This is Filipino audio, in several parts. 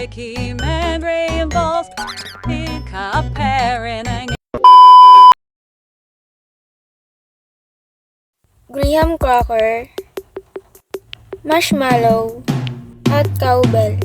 sticky membrane balls. Comparing graham cracker, marshmallow, at cowbell.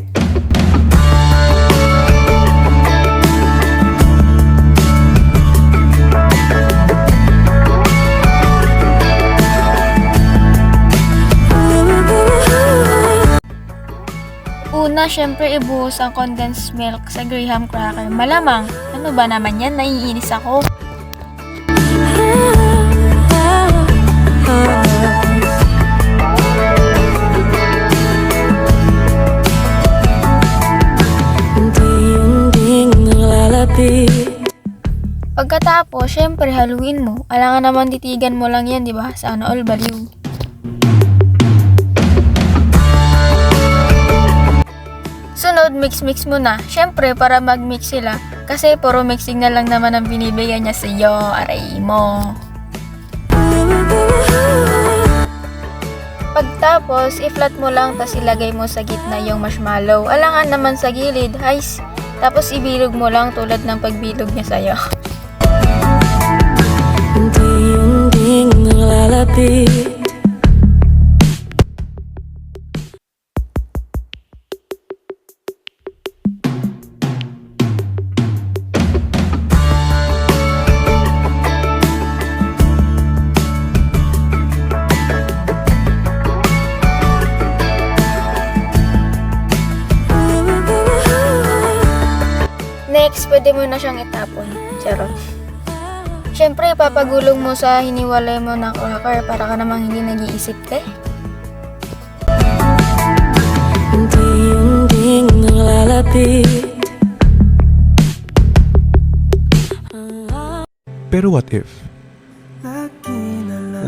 Una, syempre ibuhos ang condensed milk sa graham cracker. Malamang, ano ba naman yan? Naiinis ako. Pagkatapos, syempre haluin mo. Alangan naman titigan mo lang yan, di ba? Sana all baliw. Sunod, mix mo na. Syempre, para mag-mix sila. Kasi puro mixing na lang naman ang binibigyan niya sa iyo. Aray mo. Pagtapos, i-flat mo lang, tas ilagay mo sa gitna yung marshmallow. Alangan naman sa gilid, guys. Tapos ibilog mo lang tulad ng pagbilog niya sa'yo. Unti-unting nalalapit. Next, pwede mo na siyang itapon. Charot. Siyempre, papagulong mo sa hiniwalay mo na cracker para ka namang hindi nag-iisip ka. Unti-unting nalalapit. Pero what if?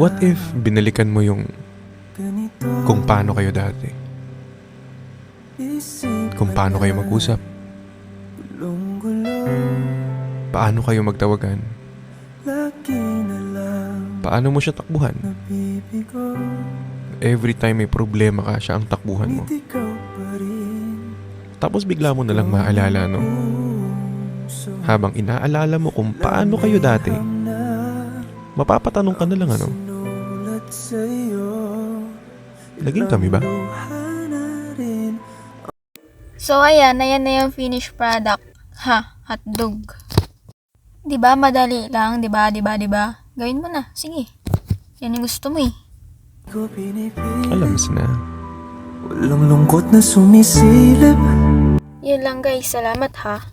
What if binalikan mo yung kung paano kayo dati? Kung paano kayo mag-usap? Paano kayo magtawagan? Paano mo siya takbuhan? Every time may problema ka, siya ang takbuhan mo. Tapos bigla mo nalang maalala, no? Habang inaalala mo kung paano kayo dati, mapapatanong ka na lang, ano? Naging kami ba? So, ayan na yung finished product. Ha, hotdog. Diba, madali lang, diba? Gawin mo na, sige. Yan yung gusto mo eh. Alam na. Walang lungkot na sumisilip. Yun lang guys, salamat ha.